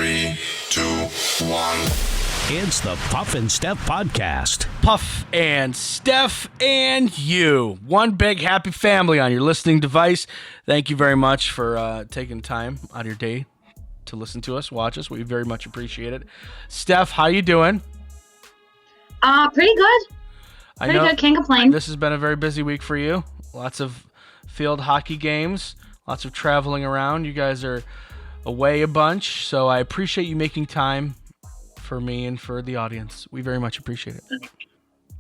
3, 2, 1. It's the Puff and Steph podcast. Puff and Steph and you. One big happy family on your listening device. Thank you very much for taking time out of your day to listen to us, watch us. We very much appreciate it. Steph, how you doing? Pretty good. Pretty good. Can't complain. This has been a very busy week for you. Lots of field hockey games, lots of traveling around. You guys are away a bunch, so I appreciate you making time for me and for the audience. We very much appreciate it.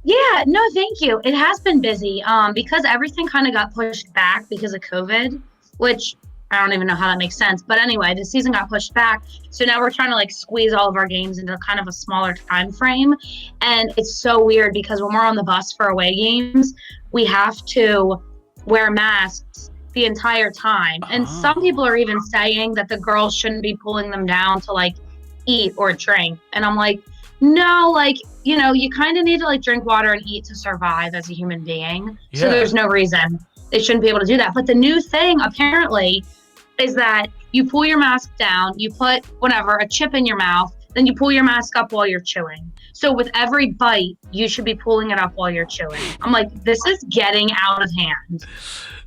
Yeah, no, thank you. It has been busy because everything kind of got pushed back because of COVID, which I don't even know how that makes sense. But anyway, the season got pushed back. So now we're trying to squeeze all of our games into kind of a smaller time frame. And it's so weird because when we're on the bus for away games, we have to wear masks the entire time. And some people are even saying that the girls shouldn't be pulling them down to eat or drink. And I'm like, no, you kind of need to drink water and eat to survive as a human being. Yeah. So there's no reason they shouldn't be able to do that. But the new thing apparently is that you pull your mask down, you put a chip in your mouth, then you pull your mask up while you're chewing. So with every bite, you should be pulling it up while you're chewing. I'm like, this is getting out of hand.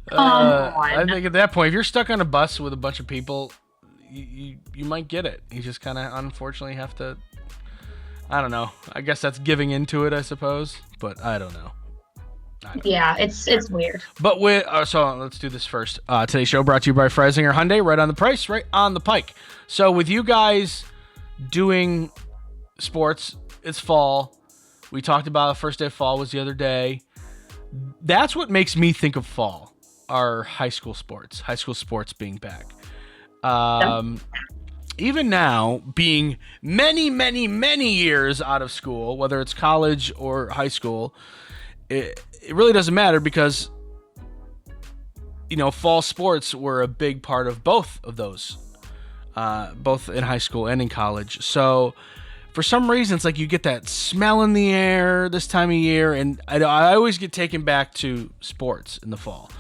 Come on. I think at that point, if you're stuck on a bus with a bunch of people, you might get it. You just kind of unfortunately have to, I don't know. I guess that's giving into it, I suppose, but I don't know. Yeah, it's weird. But so let's do this first. Today's show brought to you by Freisinger Hyundai, right on the price, right on the pike. So with you guys doing sports, it's fall. We talked about the first day of fall was the other day. That's what makes me think of fall, are high school sports being back. Even now, being many, many, many years out of school, whether it's college or high school, it really doesn't matter because, fall sports were a big part of both of those, both in high school and in college. So for some reason, it's you get that smell in the air this time of year, and I always get taken back to sports in the fall.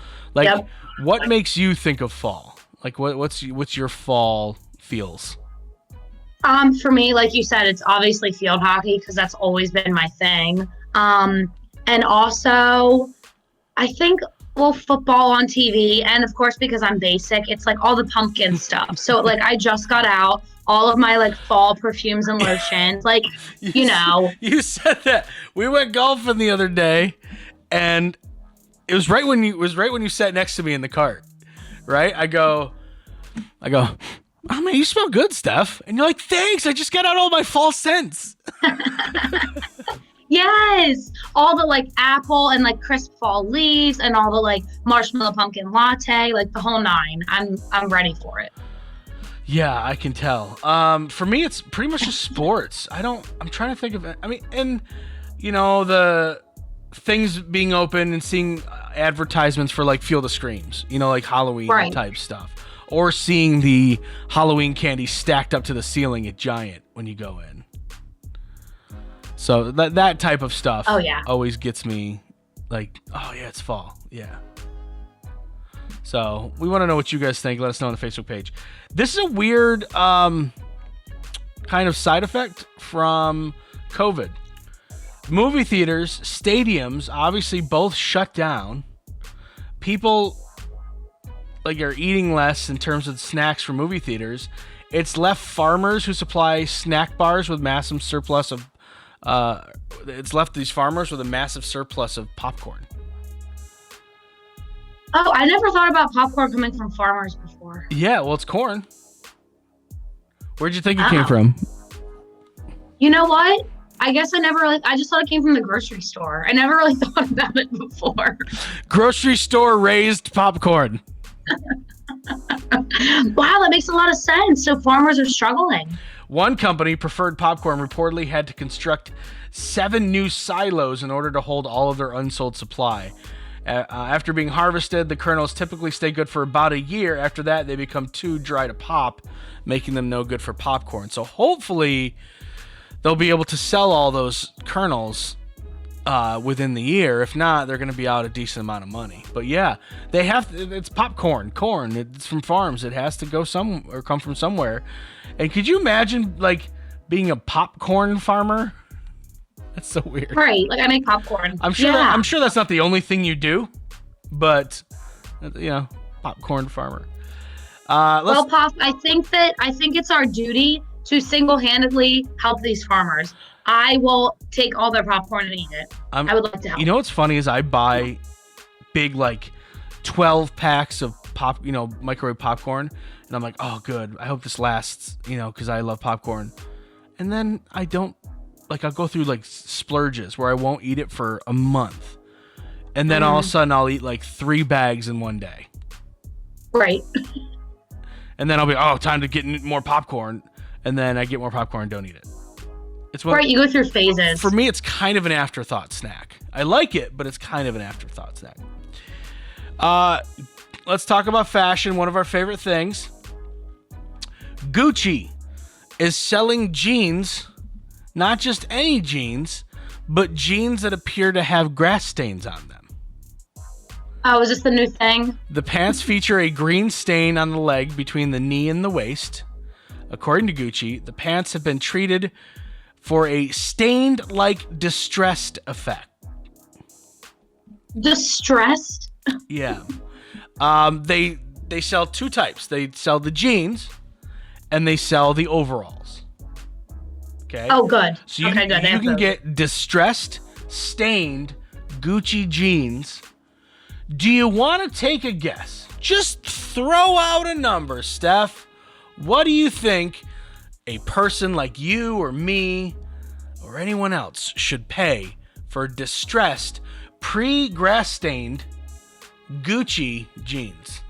What makes you think of fall? What's your fall feels? For me, like you said, it's obviously field hockey because that's always been my thing. And also, I think, football on TV. And of course, because I'm basic, it's all the pumpkin stuff. So I just got out all of my fall perfumes and lotions. You said that. We went golfing the other day, and it was right when you sat next to me in the cart. Right? I go, oh man, you smell good, Steph. And you're like, thanks, I just got out all my fall scents. Yes, all the apple and crisp fall leaves and all the marshmallow pumpkin latte, the whole nine. I'm ready for it. Yeah, I can tell. For me, it's pretty much just sports. I'm trying to think of it. The things being open and seeing advertisements for Field of Screams, Halloween type stuff, or seeing the Halloween candy stacked up to the ceiling at Giant when you go in. So that type of stuff always gets me oh yeah, it's fall. Yeah. So we want to know what you guys think. Let us know on the Facebook page. This is a weird kind of side effect from COVID. Movie theaters, stadiums, obviously both shut down. People are eating less in terms of snacks for movie theaters. It's left farmers who supply snack bars with massive surplus of it's left these farmers with a massive surplus of popcorn. Oh, I never thought about popcorn coming from farmers before. Yeah, well, it's corn. Where'd you think it came from? You know what? I guess I just thought it came from the grocery store. I never really thought about it before. Grocery store raised popcorn. Wow, that makes a lot of sense. So farmers are struggling. One company, Preferred Popcorn, reportedly had to construct 7 new silos in order to hold all of their unsold supply. After being harvested, the kernels typically stay good for about a year. After that, they become too dry to pop, making them no good for popcorn. So hopefully, they'll be able to sell all those kernels within the year. If not, they're going to be out a decent amount of money. But yeah, they have. It's popcorn, corn. It's from farms. It has to go or come from somewhere. And could you imagine like being a popcorn farmer? That's so weird. Right. Like I make popcorn. I'm sure that's not the only thing you do, but popcorn farmer. Well, Pop, I think it's our duty to single-handedly help these farmers. I will take all their popcorn and eat it. I would like to help. You know what's funny is I buy big like 12 packs of microwave popcorn, and I'm like, oh, good. I hope this lasts, because I love popcorn. And then I don't, I'll go through like splurges where I won't eat it for a month, and then all of a sudden I'll eat like 3 bags in one day. Right. And then I'll be, time to get more popcorn. And then I get more popcorn and don't eat it. Right, you go through phases. For me, it's kind of an afterthought snack. I like it, but it's kind of an afterthought snack. Let's talk about fashion, one of our favorite things. Gucci is selling jeans, not just any jeans, but jeans that appear to have grass stains on them. Oh, is this the new thing? The pants feature a green stain on the leg between the knee and the waist. According to Gucci, the pants have been treated for a stained-like distressed effect. Distressed? Yeah. They sell 2 types. They sell the jeans, and they sell the overalls. Okay? Oh, good. So you good. You can get distressed, stained Gucci jeans. Do you want to take a guess? Just throw out a number, Steph. What do you think a person like you or me or anyone else should pay for distressed, pre-grass stained Gucci jeans?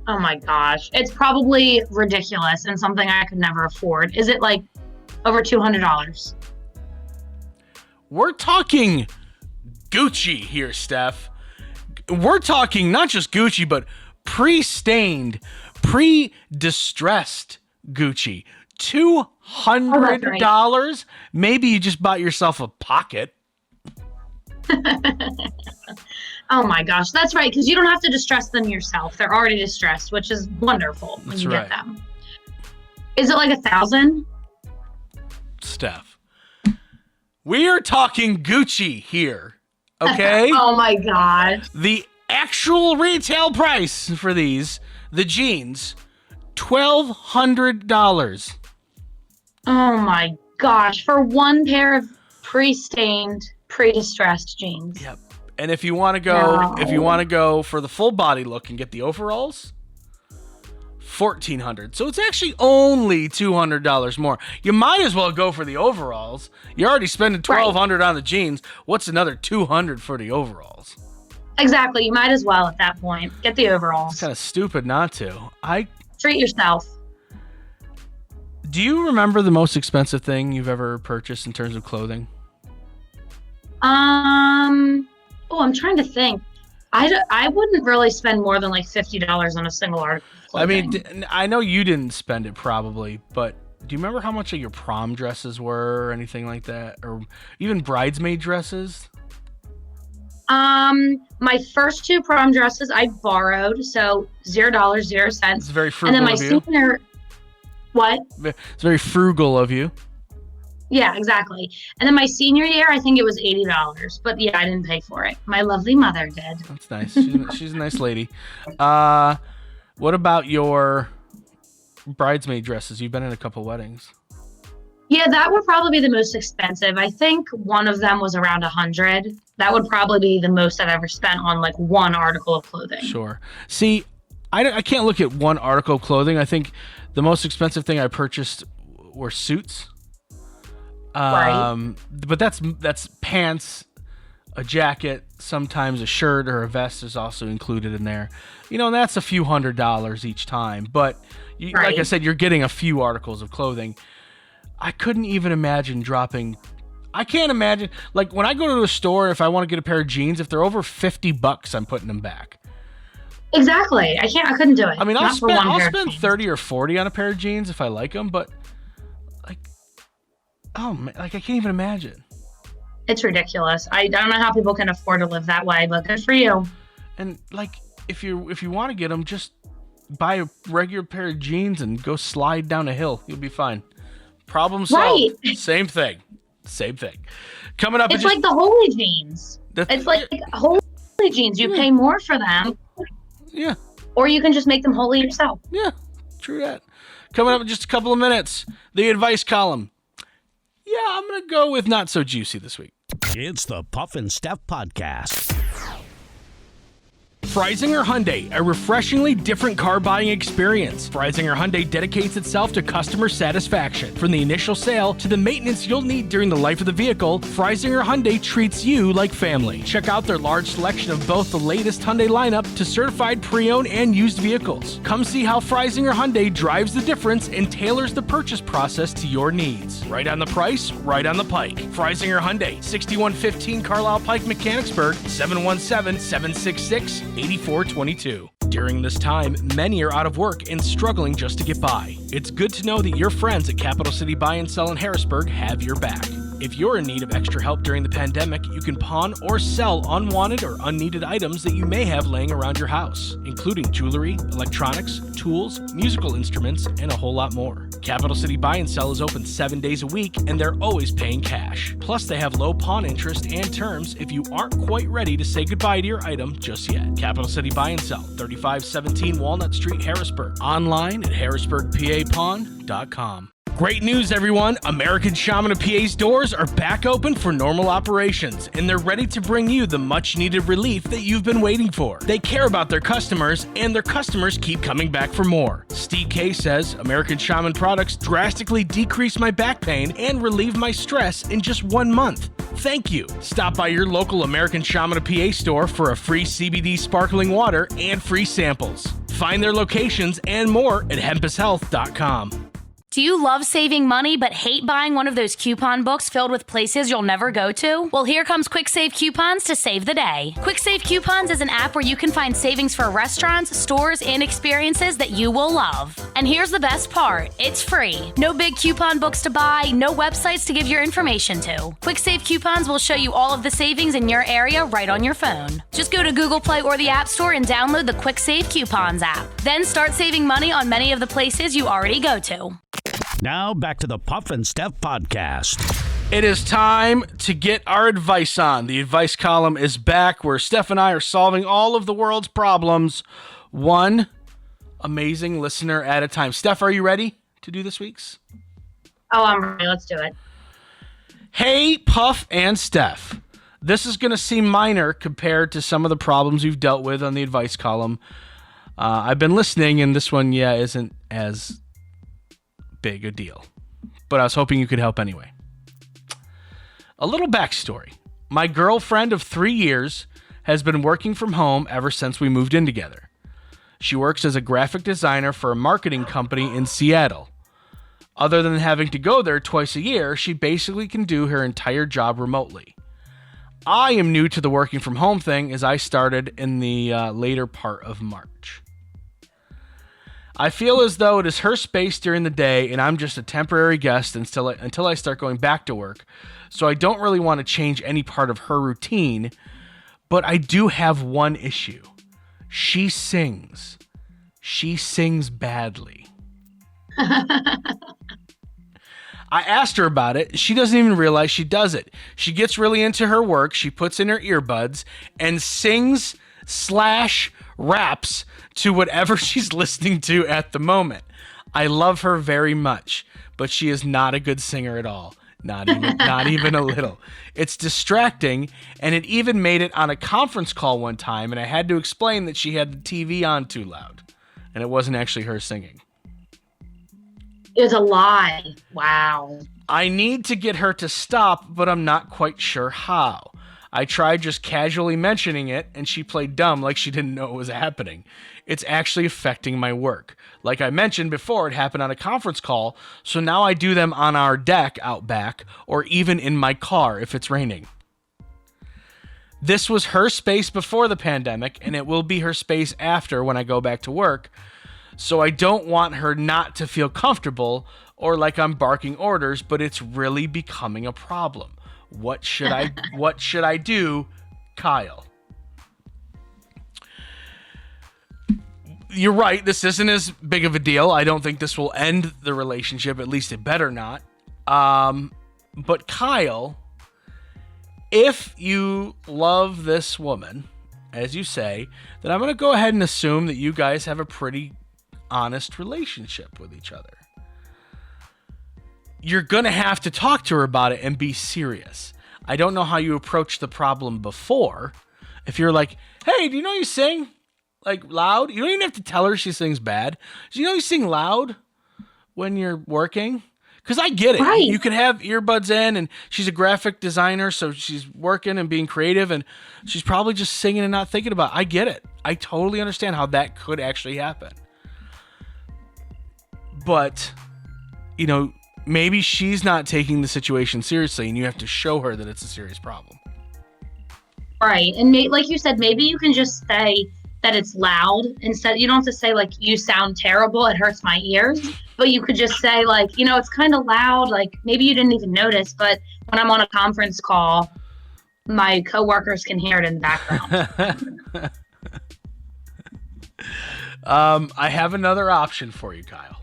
Oh my gosh. It's probably ridiculous and something I could never afford. Is it like over $200? We're talking Gucci here, Steph. We're talking not just Gucci, but pre-stained, pre-distressed Gucci. $200? Right. Maybe you just bought yourself a pocket. Oh my gosh, that's right, because you don't have to distress them yourself. They're already distressed, which is wonderful when you get them. Is it like 1,000? Steph, we are talking Gucci here, okay? Oh my god. The actual retail price for these, the jeans, $1,200. Oh my gosh, for one pair of pre-stained, pre-distressed jeans. Yep. And if you want to go for the full body look and get the overalls, $1,400. So it's actually only $200 more. You might as well go for the overalls. You're already spending $1,200 on the jeans. What's another $200 for the overalls? Exactly. You might as well at that point get the overalls. It's kind of stupid not to. Treat yourself. Do you remember the most expensive thing you've ever purchased in terms of clothing? I'm trying to think. I wouldn't really spend more than like $50 on a single article of clothing. I mean, I know you didn't spend it probably, but do you remember how much your prom dresses were or anything like that? Or even bridesmaid dresses? My first 2 prom dresses I borrowed, so $0, 0 cents. It's very frugal and then my of you. senior, what? It's very frugal of you. Yeah, exactly. And then my senior year, I think it was $80. But yeah, I didn't pay for it. My lovely mother did. That's nice. She's a nice lady. What about your bridesmaid dresses? You've been in a couple weddings. Yeah, that would probably be the most expensive. I think one of them was around $100. That would probably be the most I've ever spent on like one article of clothing. Sure. See, I can't look at one article of clothing. I think the most expensive thing I purchased were suits. Right. But that's pants, a jacket, sometimes a shirt or a vest is also included in there. And that's a few $100s each time. But like I said, you're getting a few articles of clothing. I couldn't even imagine dropping. I can't imagine, like when I go to a store, if I want to get a pair of jeans, if they're over $50, I'm putting them back. Exactly. I couldn't do it. I mean, I'll spend 30 or 40 on a pair of jeans if I like them, but like, oh man, like I can't even imagine. It's ridiculous. I don't know how people can afford to live that way, but good for you. And like, if you want to get them, just buy a regular pair of jeans and go slide down a hill. You'll be fine. Problem solved. Right. Same thing. Coming up. It's like the holy jeans. It's like holy jeans. You pay more for them. Yeah. Or you can just make them holy yourself. Yeah. True that. Coming up in just a couple of minutes, the advice column. Yeah, I'm going to go with not so juicy this week. It's the Puff and Steph Podcast. Freisinger Hyundai, a refreshingly different car buying experience. Freisinger Hyundai dedicates itself to customer satisfaction. From the initial sale to the maintenance you'll need during the life of the vehicle, Freisinger Hyundai treats you like family. Check out their large selection of both the latest Hyundai lineup to certified pre-owned and used vehicles. Come see how Freisinger Hyundai drives the difference and tailors the purchase process to your needs. Right on the price, right on the pike. Freisinger Hyundai, 6115 Carlisle Pike, Mechanicsburg, 717-766-8422. During this time, many are out of work and struggling just to get by. It's good to know that your friends at Capital City Buy and Sell in Harrisburg have your back. If you're in need of extra help during the pandemic, you can pawn or sell unwanted or unneeded items that you may have laying around your house, including jewelry, electronics, tools, musical instruments, and a whole lot more. Capital City Buy and Sell is open 7 days a week, and they're always paying cash. Plus, they have low pawn interest and terms if you aren't quite ready to say goodbye to your item just yet. Capital City Buy and Sell, 3517 Walnut Street, Harrisburg. Online at harrisburgpapawn.com. Great news, everyone! American Shaman of PA's doors are back open for normal operations, and they're ready to bring you the much-needed relief that you've been waiting for. They care about their customers, and their customers keep coming back for more. Steve K says, American Shaman products drastically decrease my back pain and relieve my stress in just 1 month. Thank you. Stop by your local American Shaman of PA store for a free CBD sparkling water and free samples. Find their locations and more at hempushealth.com. Do you love saving money but hate buying one of those coupon books filled with places you'll never go to? Well, here comes Quick Save Coupons to save the day. Quick Save Coupons is an app where you can find savings for restaurants, stores, and experiences that you will love. And here's the best part. It's free. No big coupon books to buy, no websites to give your information to. Quick Save Coupons will show you all of the savings in your area right on your phone. Just go to Google Play or the App Store and download the Quick Save Coupons app. Then start saving money on many of the places you already go to. Now back to the Puff and Steph Podcast. It is time to get our advice on. The advice column is back where Steph and I are solving all of the world's problems, one amazing listener at a time. Steph, are you ready to do this week's? Oh, I'm ready. Let's do it. Hey, Puff and Steph. This is going to seem minor compared to some of the problems we've dealt with on the advice column. I've been listening, and this one, isn't as big a deal. But I was hoping you could help anyway. A little backstory. My girlfriend of 3 years has been working from home ever since we moved in together. She works as a graphic designer for a marketing company in Seattle. Other than having to go there twice a year, she basically can do her entire job remotely. I am new to the working from home thing as I started in the later part of March. I feel as though it is her space during the day and I'm just a temporary guest until I start going back to work, so I don't really want to change any part of her routine, but I do have one issue. She sings. She sings badly. I asked her about it. She doesn't even realize she does it. She gets really into her work. She puts in her earbuds and sings / raps to whatever she's listening to at the moment. I love her very much, but she is not a good singer at all. Not even a little. It's distracting, and it even made it on a conference call one time, and I had to explain that she had the TV on too loud, and it wasn't actually her singing. It was a lie. Wow. I need to get her to stop, but I'm not quite sure how. I tried just casually mentioning it, and she played dumb like she didn't know it was happening. It's actually affecting my work. Like I mentioned before, it happened on a conference call, so now I do them on our deck out back, or even in my car if it's raining. This was her space before the pandemic, and it will be her space after when I go back to work, so I don't want her not to feel comfortable or like I'm barking orders, but it's really becoming a problem. What should I do, Kyle? You're right. This isn't as big of a deal. I don't think this will end the relationship. At least it better not. But Kyle, if you love this woman, as you say, then I'm going to go ahead and assume that you guys have a pretty honest relationship with each other. You're going to have to talk to her about it and be serious. I don't know how you approached the problem before. If you're like, hey, do you know you sing like loud? You don't even have to tell her she sings bad. Do you know you sing loud when you're working? Because I get it. Right. You can have earbuds in, and she's a graphic designer, so she's working and being creative, and she's probably just singing and not thinking about it. I get it. I totally understand how that could actually happen. But, you know, maybe she's not taking the situation seriously, and you have to show her that it's a serious problem. Right. And like you said, maybe you can just say that it's loud instead. You don't have to say like, you sound terrible, it hurts my ears, but you could just say like, you know, it's kind of loud. Like maybe you didn't even notice, but when I'm on a conference call, my coworkers can hear it in the background. I have another option for you, Kyle.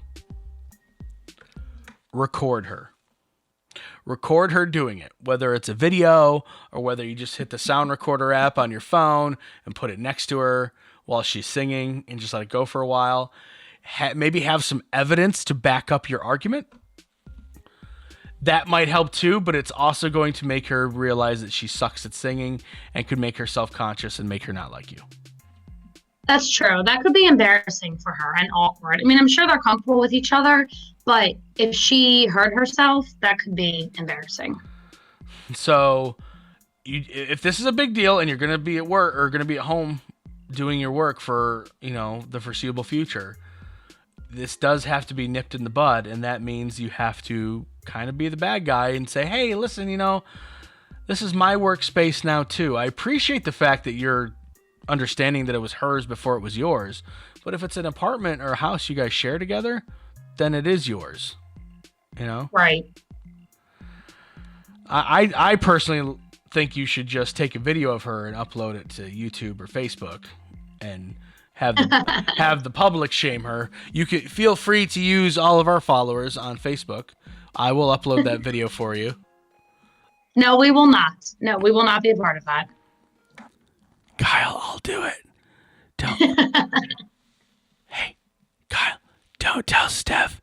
Record her. Record her doing it, whether it's a video or whether you just hit the sound recorder app on your phone and put it next to her while she's singing and just let it go for a while. Maybe have some evidence to back up your argument. That might help too, but it's also going to make her realize that she sucks at singing and could make her self-conscious and make her not like you. That's true. That could be embarrassing for her and awkward. I mean, I'm sure they're comfortable with each other, but if she hurt herself, that could be embarrassing. So, if this is a big deal and you're going to be at work or going to be at home doing your work for, you know, the foreseeable future, this does have to be nipped in the bud, and that means you have to kind of be the bad guy and say, hey, listen, you know, this is my workspace now too. I appreciate the fact that you're understanding that it was hers before it was yours, but if it's an apartment or a house you guys share together, then it is yours, you know? Right. I personally think you should just take a video of her and upload it to YouTube or Facebook and have the public shame her. You could feel free to use all of our followers on Facebook. I will upload that video for you. No, we will not. No, we will not be a part of that. Kyle, I'll do it. Don't. Hey, Kyle, don't tell Steph.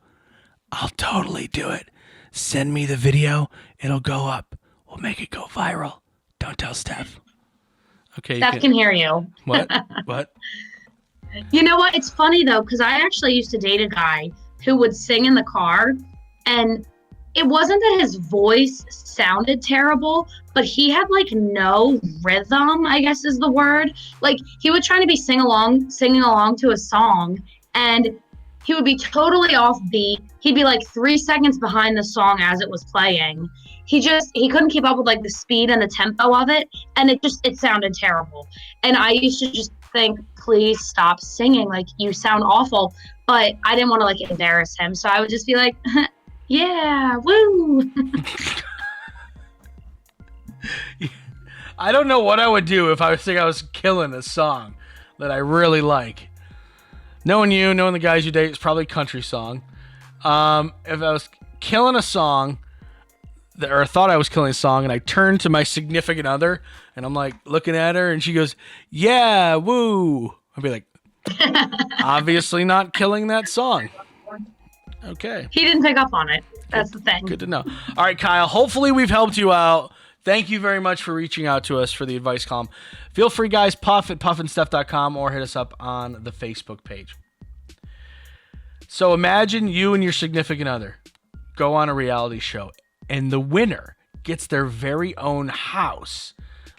I'll totally do it. Send me the video. It'll go up. We'll make it go viral. Don't tell Steph. Okay. Steph can hear you. What? What? You know what? It's funny though, because I actually used to date a guy who would sing in the car, and it wasn't that his voice sounded terrible, but he had like no rhythm, I guess is the word. Like he would try to be singing along to a song, and he would be totally off beat. He'd be like 3 seconds behind the song as it was playing. He couldn't keep up with like the speed and the tempo of it, and it sounded terrible. And I used to just think, please stop singing, like you sound awful. But I didn't want to like embarrass him, so I would just be like, yeah, woo. I don't know what I would do if I was killing a song that I really like. Knowing you, knowing the guys you date, it's probably a country song. If I was killing a song, or thought I was killing a song, and I turned to my significant other, and I'm like looking at her, and she goes, yeah, woo. I'd be like, obviously not killing that song. Okay. He didn't pick up on it. That's the thing. Good to know. All right, Kyle, hopefully we've helped you out. Thank you very much for reaching out to us for the advice column. Feel free, guys, puff at puffandstuff.com or hit us up on the Facebook page. So imagine you and your significant other go on a reality show, and the winner gets their very own house,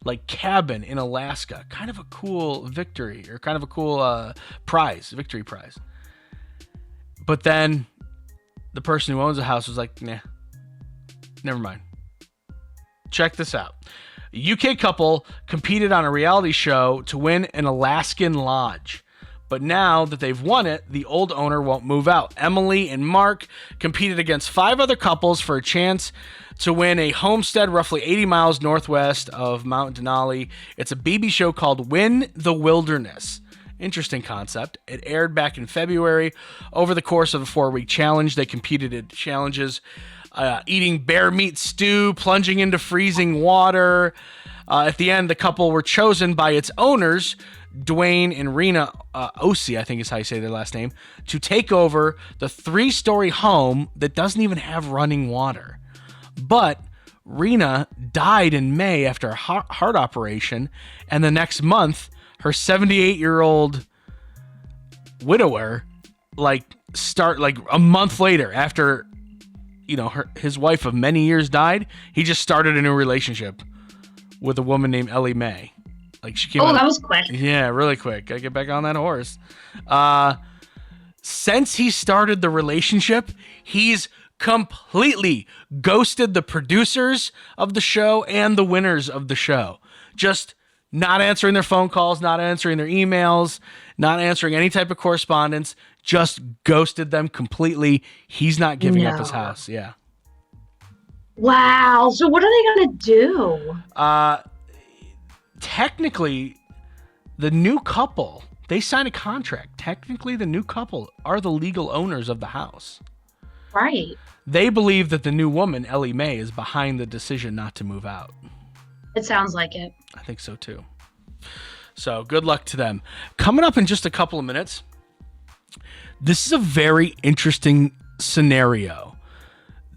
like cabin in Alaska. Kind of a cool victory, or kind of a cool victory prize. But then the person who owns the house was like, nah, never mind. Check this out. A UK couple competed on a reality show to win an Alaskan lodge. But now that they've won it, the old owner won't move out. Emily and Mark competed against 5 other couples for a chance to win a homestead roughly 80 miles northwest of Mount Denali. It's a BB show called Win the Wilderness. Interesting concept. It aired back in February. Over the course of a 4-week challenge, they competed in challenges eating bear meat stew, plunging into freezing water. At the end, the couple were chosen by its owners, Dwayne and Rena Osi, I think is how you say their last name, to take over the 3-story home that doesn't even have running water. But Rena died in May after a heart operation, and the next month, her 78-year-old widower, a month later after, his wife of many years died, he just started a new relationship with a woman named Ellie Mae. She came out, that was quick. Yeah, really quick. Gotta get back on that horse. Since he started the relationship, he's completely ghosted the producers of the show and the winners of the show. Just not answering their phone calls, not answering their emails, not answering any type of correspondence, just ghosted them completely. He's not giving up his house. Yeah. Wow. So what are they going to do? Technically, the new couple, they signed a contract. Technically, the new couple are the legal owners of the house. Right. They believe that the new woman, Ellie Mae, is behind the decision not to move out. It sounds like it. I think so, too. So, good luck to them. Coming up in just a couple of minutes, this is a very interesting scenario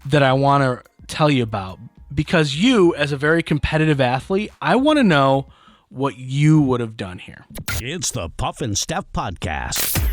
that I want to tell you about. Because you, as a very competitive athlete, I want to know what you would have done here. It's the Puff and Steph Podcast.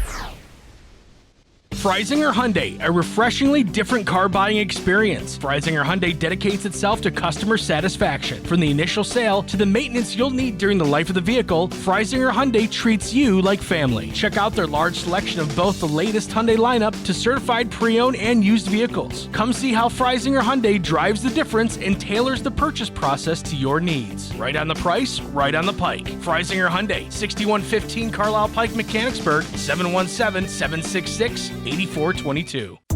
Freisinger Hyundai, a refreshingly different car buying experience. Freisinger Hyundai dedicates itself to customer satisfaction. From the initial sale to the maintenance you'll need during the life of the vehicle, Freisinger Hyundai treats you like family. Check out their large selection of both the latest Hyundai lineup to certified pre-owned and used vehicles. Come see how Freisinger Hyundai drives the difference and tailors the purchase process to your needs. Right on the price, right on the pike. Freisinger Hyundai, 6115 Carlisle Pike, Mechanicsburg, 717-766-8422.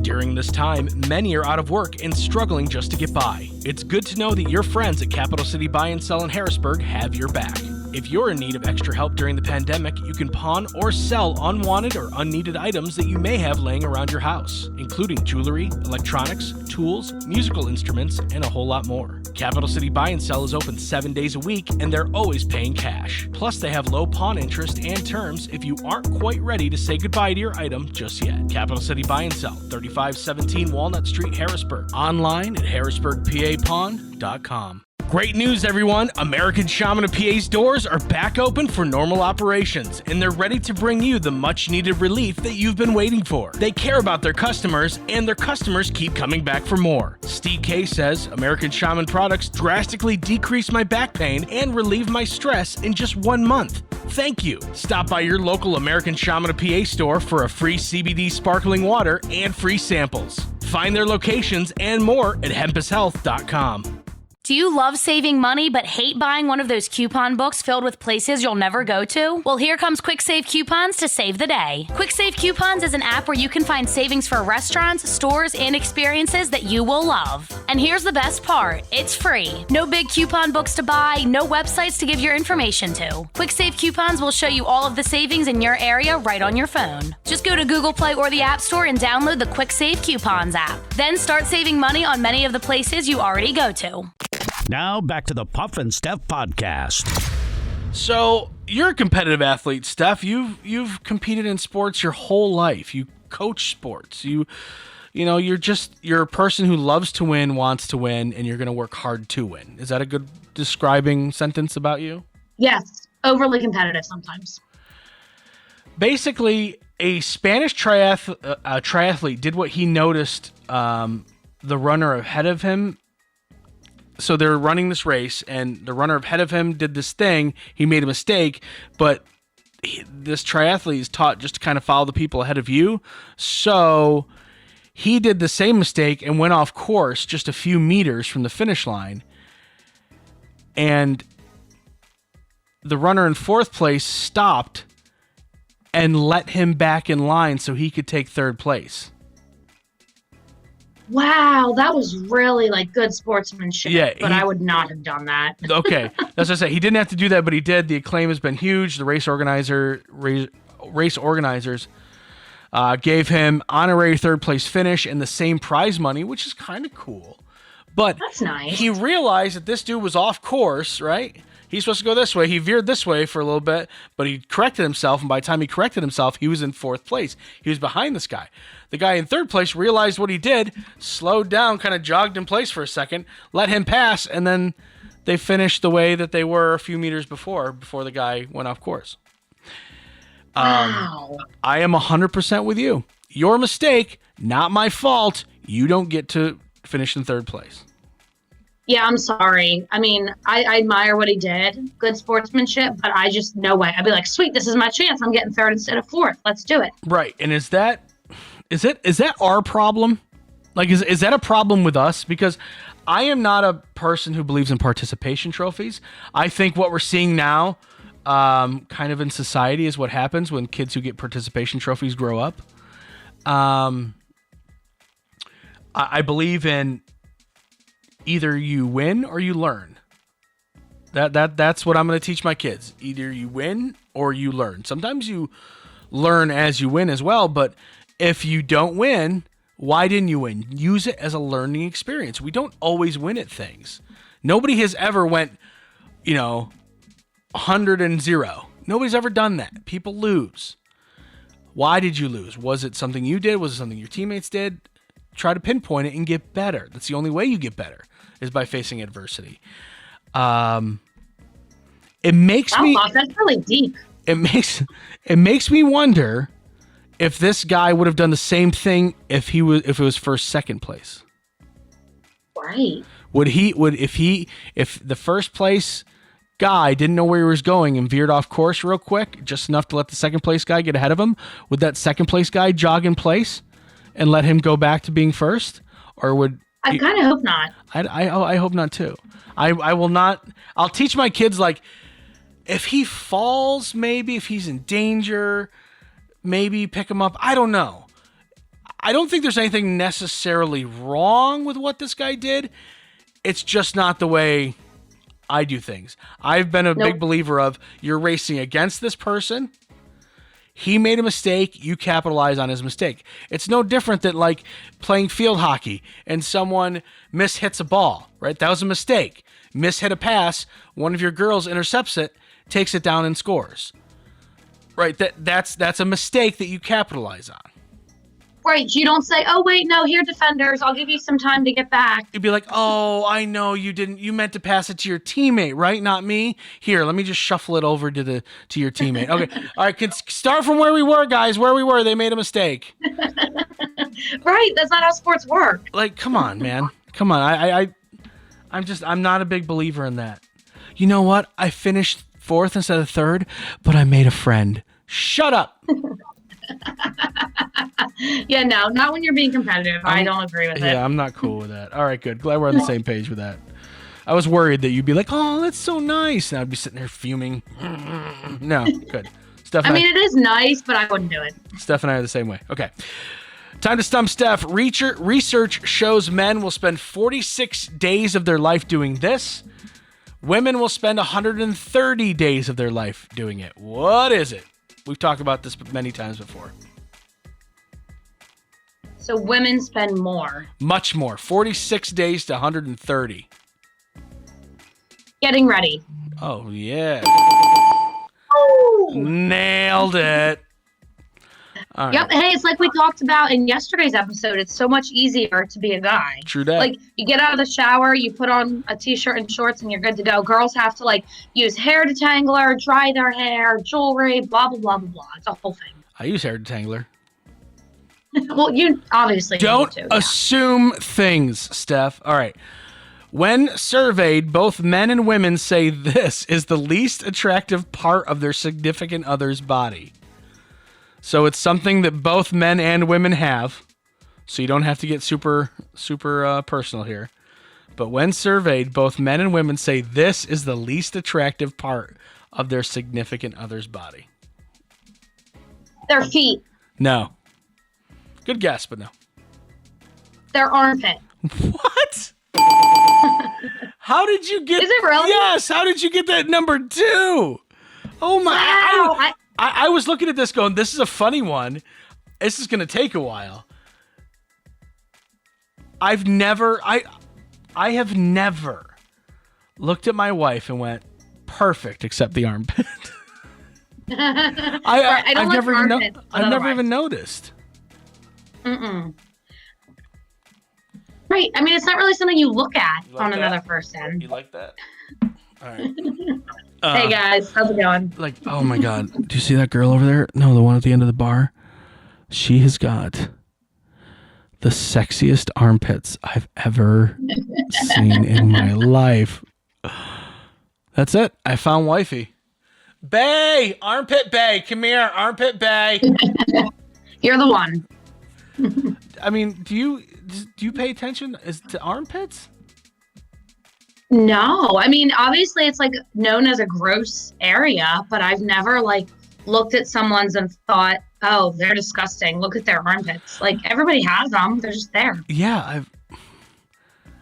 During this time, many are out of work and struggling just to get by. It's good to know that your friends at Capital City Buy and Sell in Harrisburg have your back. If you're in need of extra help during the pandemic, you can pawn or sell unwanted or unneeded items that you may have laying around your house, including jewelry, electronics, tools, musical instruments, and a whole lot more. Capital City Buy and Sell is open 7 days a week, and they're always paying cash. Plus, they have low pawn interest and terms if you aren't quite ready to say goodbye to your item just yet. Capital City Buy and Sell, 3517 Walnut Street, Harrisburg. Online at harrisburgpapawn.com. Great news, everyone! American Shaman of PA's doors are back open for normal operations, and they're ready to bring you the much-needed relief that you've been waiting for. They care about their customers, and their customers keep coming back for more. Steve K says, American Shaman products drastically decrease my back pain and relieve my stress in just 1 month. Thank you. Stop by your local American Shaman of PA store for a free CBD sparkling water and free samples. Find their locations and more at hempushealth.com. Do you love saving money but hate buying one of those coupon books filled with places you'll never go to? Well, here comes Quick Save Coupons to save the day. Quick Save Coupons is an app where you can find savings for restaurants, stores, and experiences that you will love. And here's the best part, it's free. No big coupon books to buy, no websites to give your information to. Quick Save Coupons will show you all of the savings in your area right on your phone. Just go to Google Play or the App Store and download the Quick Save Coupons app. Then start saving money on many of the places you already go to. Now back to the Puff and Steph Podcast. So you're a competitive athlete, Steph. You've competed in sports your whole life. You coach sports. You're a person who loves to win, wants to win, and you're going to work hard to win. Is that a good describing sentence about you? Yes, overly competitive sometimes. Basically, a Spanish triathlete did what he noticed the runner ahead of him. So they're running this race, and the runner ahead of him did this thing. He made a mistake, but this triathlete is taught just to kind of follow the people ahead of you. So he did the same mistake and went off course just a few meters from the finish line. And the runner in fourth place stopped and let him back in line so he could take third place. Wow, that was really like good sportsmanship. Yeah, but I would not have done that. Okay, that's what I say. He didn't have to do that, but he did. The acclaim has been huge. The race organizers gave him honorary third place finish and the same prize money, which is kind of cool. But that's nice. He realized that this dude was off course, right? He's supposed to go this way. He veered this way for a little bit, but he corrected himself, and by the time he corrected himself, he was in fourth place. He was behind this guy. The guy in third place realized what he did, slowed down, kind of jogged in place for a second, let him pass, and then they finished the way that they were a few meters before the guy went off course. Wow. I am 100% with you. Your mistake, not my fault. You don't get to finish in third place. Yeah, I'm sorry. I mean, I admire what he did. Good sportsmanship, but I just, no way. I'd be like, sweet, this is my chance. I'm getting third instead of fourth. Let's do it. Right. And is that our problem? Like, is that a problem with us? Because I am not a person who believes in participation trophies. I think what we're seeing now, kind of in society, is what happens when kids who get participation trophies grow up. I believe in either you win or you learn. That's what I'm going to teach my kids. Either you win or you learn. Sometimes you learn as you win as well, but if you don't win, why didn't you win? Use it as a learning experience. We don't always win at things. Nobody has ever went, 100-0. Nobody's ever done that. People lose. Why did you lose? Was it something you did? Was it something your teammates did? Try to pinpoint it and get better. That's the only way you get better, is by facing adversity. It makes me. That's really deep. It makes me wonder if this guy would have done the same thing if it was first, second place. Right. If the first place guy didn't know where he was going and veered off course real quick, just enough to let the second place guy get ahead of him, would that second place guy jog in place and let him go back to being first? Or would I kind of hope not. I hope not too. I will not. I'll teach my kids, like, if he falls, maybe if he's in danger, maybe pick him up. I don't know. I don't think there's anything necessarily wrong with what this guy did. It's just not the way I do things. I've been a big believer of, you're racing against this person. He made a mistake. You capitalize on his mistake. It's no different than like playing field hockey and someone mishits a ball, right? That was a mistake. Mishit a pass. One of your girls intercepts it, takes it down and scores. Right? That's a mistake that you capitalize on. Right. You don't say, oh, wait, no, here, defenders, I'll give you some time to get back. You'd be like, oh, I know you didn't. You meant to pass it to your teammate, right? Not me. Here, let me just shuffle it over to your teammate. Okay. All right. Start from where we were, guys. Where we were. They made a mistake. Right. That's not how sports work. Like, come on, man. Come on. I'm not a big believer in that. You know what? I finished fourth instead of third, but I made a friend. Shut up. Yeah, no, not when you're being competitive. I don't agree with it. Yeah, I'm not cool with that. All right, good. Glad we're on the same page with that. I was worried that you'd be like, oh, that's so nice. And I'd be sitting there fuming. No, good. Steph, it is nice, but I wouldn't do it. Steph and I are the same way. Okay. Time to stump Steph. Research shows men will spend 46 days of their life doing this. Women will spend 130 days of their life doing it. What is it? We've talked about this many times before. So women spend more. Much more. 46 days to 130. Getting ready. Oh, yeah. Oh! Nailed it. All right. Yep. Hey, it's like we talked about in yesterday's episode. It's so much easier to be a guy. True that. Like, you get out of the shower, you put on a t-shirt and shorts, and you're good to go. Girls have to, like, use hair detangler, dry their hair, jewelry, blah, blah, blah, blah, blah. It's a whole thing. I use hair detangler. Well, you obviously Don't need to, assume things, Steph. All right. When surveyed, both men and women say this is the least attractive part of their significant other's body. So it's something that both men and women have. So you don't have to get super personal here. But when surveyed, both men and women say this is the least attractive part of their significant other's body. Their feet. No. Good guess, but no. Their armpit. What? How did you get? Is it really? Yes. How did you get that number 2? Oh my! Wow. I was looking at this going, this is a funny one. This is going to take a while. I have never looked at my wife and went, perfect, except the armpit. I've never even noticed. Mm-mm. Right. I mean, it's not really something you look at You like on that? another person. You like that? All right. Hey guys, how's it going? Like, oh my God. Do you see that girl over there? No, the one at the end of the bar. She has got the sexiest armpits I've ever seen in my life. That's it. I found wifey. Bay! Armpit Bay! Come here, Armpit Bay! You're the one. I mean, do you pay attention to armpits? No, I mean, obviously it's like known as a gross area, but I've never like looked at someone's and thought, oh, they're disgusting. Look at their armpits. Like everybody has them. They're just there. Yeah,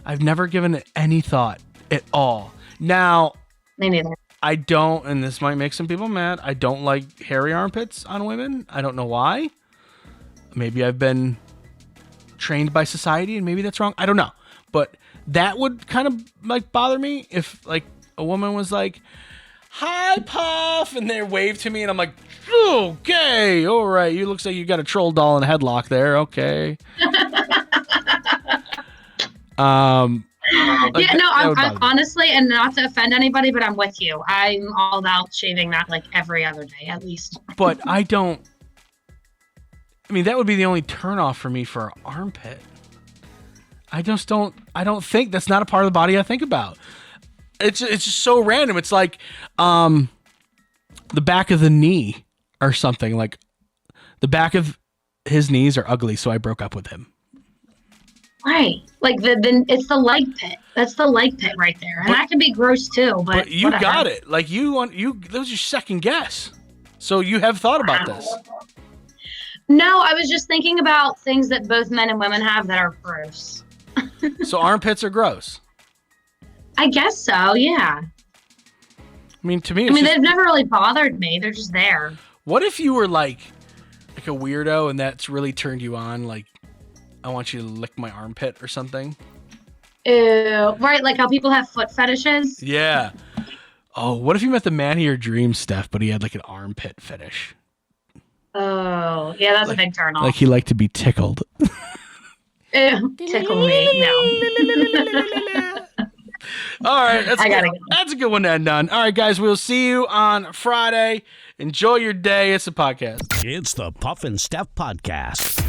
I've never given it any thought at all. Now, Me neither. I don't, and this might make some people mad, I don't like hairy armpits on women. I don't know why. Maybe I've been trained by society and maybe that's wrong. I don't know. But that would kind of like bother me if like a woman was like, hi, Puff, and they wave to me and I'm like, okay, all right. You looks like you got a troll doll in a headlock there. Okay. Like Yeah, no, that would I'm bother me. honestly, and not to offend anybody, but I'm with you. I'm all about shaving that like every other day at least. But I mean, that would be the only turnoff for me for an armpit. I don't think that's not a part of the body I think about. It's just so random. It's like the back of the knee or something. Like the back of his knees are ugly, so I broke up with him. Right. Like it's the leg pit. That's the leg pit right there. And that can be gross too, but you whatever. got it. Like that was your second guess. So you have thought about this. No, I was just thinking about things that both men and women have that are gross. So armpits are gross. I guess so, yeah. I mean, to me, They've never really bothered me. They're just there. what if you were like a weirdo and that's really turned you on? Like, I want you to lick my armpit or something. Ew. Right, like how people have foot fetishes. Yeah. Oh, what if you met the man of your dreams, Steph, but he had like an armpit fetish? Oh, yeah, that's a big turn off. Like he liked to be tickled. Ew, tickle me. No. All right, that's I a good one to end on. All right, guys, we'll see you on Friday. Enjoy your day. It's a podcast. It's the Puff and Steph Podcast.